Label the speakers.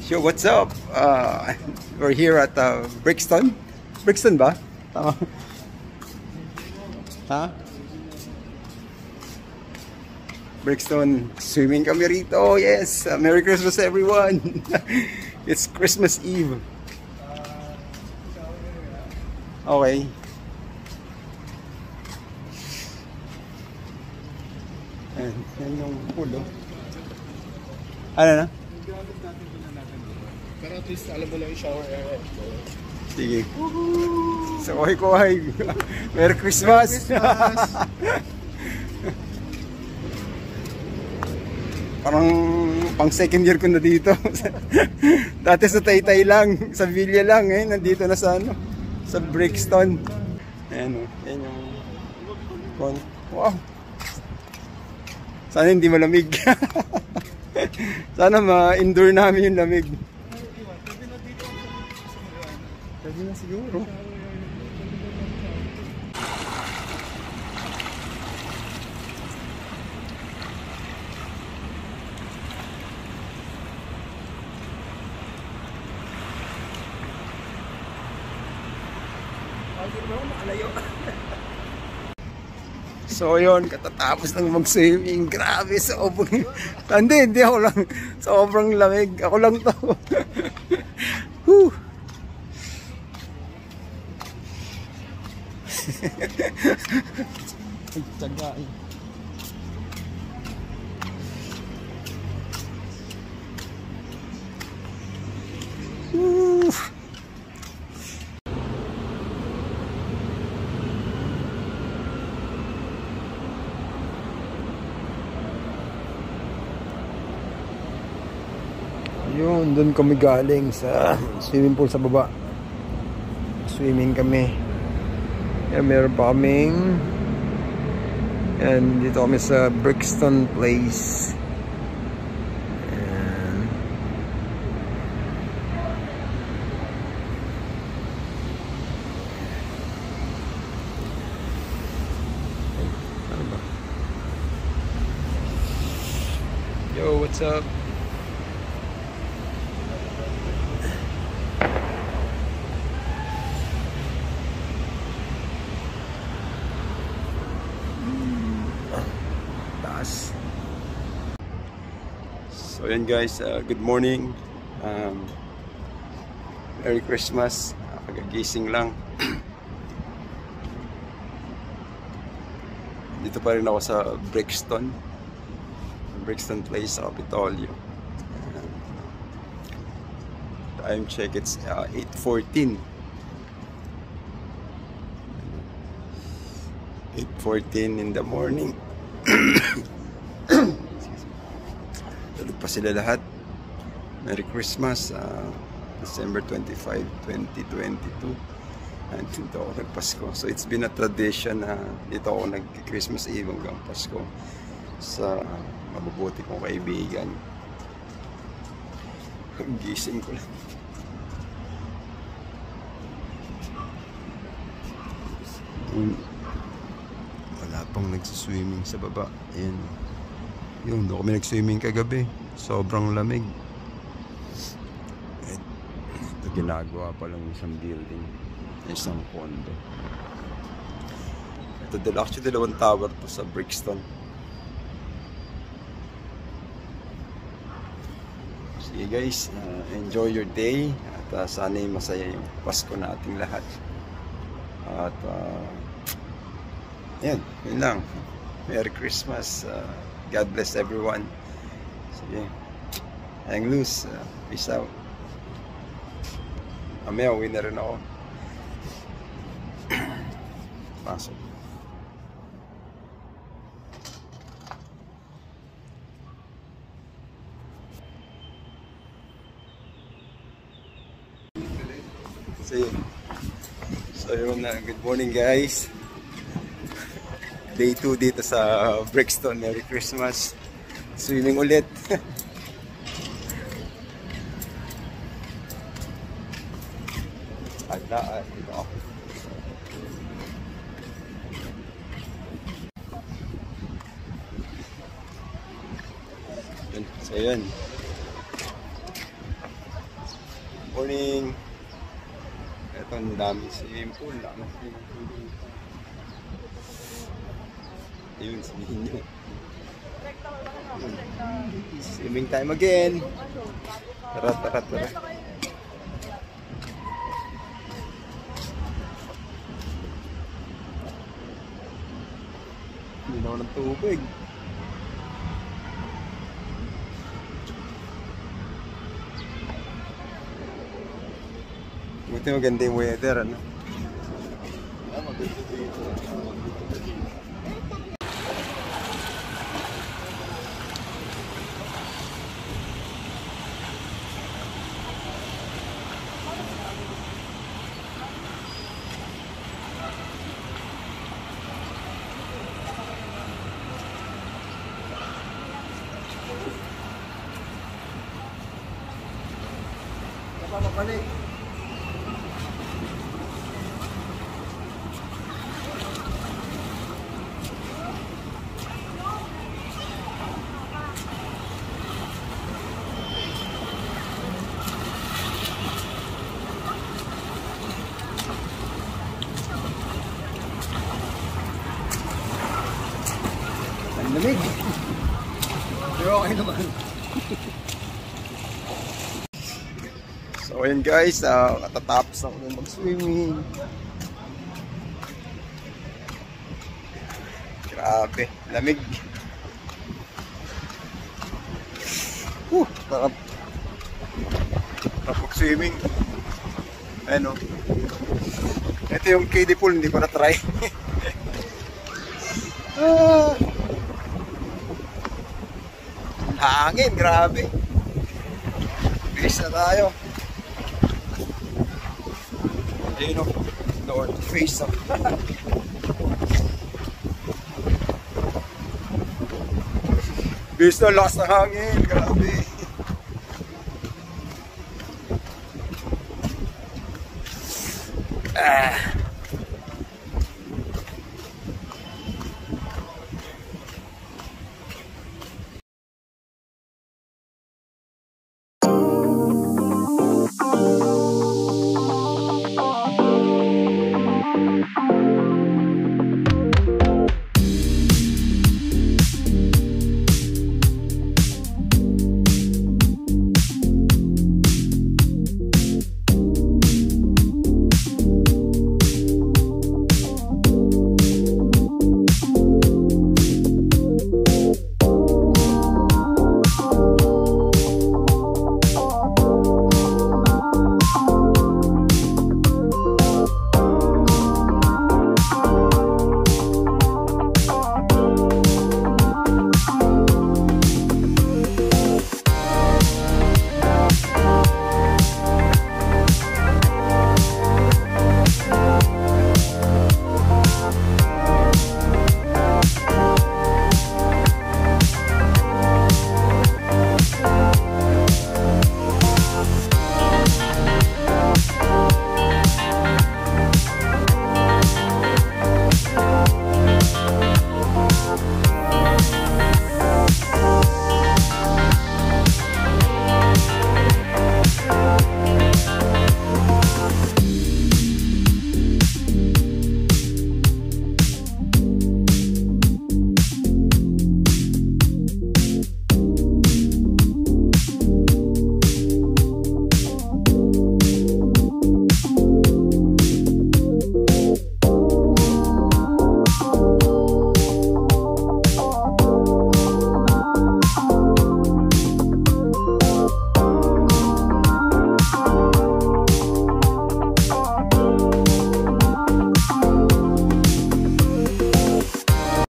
Speaker 1: So what's up? We're here at Brixton. Brixton ba? Tama. Ha? Brixton. Swimming kami rito. Yes. Merry Christmas everyone. It's Christmas Eve. Okay. Yan yung pulo. Ano na?
Speaker 2: Pero at least alam mo lang yung shower area.
Speaker 1: Sige. So, kuhay. Merry Christmas! Parang pang second year ko na dito. Dati sa Taytay lang, sa Villa lang. Nandito na sa sa Brixton. Ayan o. Ayan yung... Wow! Sana hindi malamig. Sana ma-endure namin yung lamig. Pwede na siguro. So yun, katatapos ng mag-swimming. Grabe, sobrang... Hindi ako lang. Sobrang lamig. Ako lang to. Whew. Ay, tsaga eh. Whew. Yun, doon kami galing sa swimming pool sa baba. Swimming kami. Yan, meron pa kaming. And dito kami sa Brixton Place. And ano ba? Yo, what's up? So yan guys, good morning. Merry Christmas. Pagagising lang. Dito pa rin ako sa Brixton Place sa Capitolio. Time check, it's 8:14. 8:14 in the morning. Tulog pa sila lahat. Merry Christmas. December 25, 2022. And dito ako nagpasko. So it's been a tradition na dito ako nag-Christmas Eve hanggang Pasko sa mabubuti kong kaibigan. Gising ko lang. Wala pang nagsiswimming sa baba. Ayan. Yung doon kami nag-swimming kagabi. Sobrang lamig. Ito ginagawa pa lang isang building. Isang condo. Ito actually dalawang tower to sa Brixton. Sige guys, enjoy your day. At sana'y masaya yung Pasko nating lahat. At yan, yun lang. Merry Christmas. God bless everyone. Sige. Hang loose. Peace out. Mamaya uwi na rin ako. Pasok. So yun na. Good morning guys. Day 2 dito sa Brixton. Merry Christmas. Swimming ulit. Adaan. So yun. Morning. Ito, ang daming swimming pool. Dami swimming pool. Ayun, sabihin nyo. Swimming time again. Tara, tara, tara. Hindi na ako ng tubig. Buti maganda yung weather, ano? Maganda dito. Napapabalik. Ang lamig. Pero okay naman. So ayun guys, katatapos ako na mag-swimming. Grabe, lamig. Sarap. Sarap mag-swimming. Ano? Ito yung kiddie pool, hindi ko na-try. Hangin, grabe. Bilis na tayo. Ayun o, north face o. Bilis na, lakas na hangin, grabe.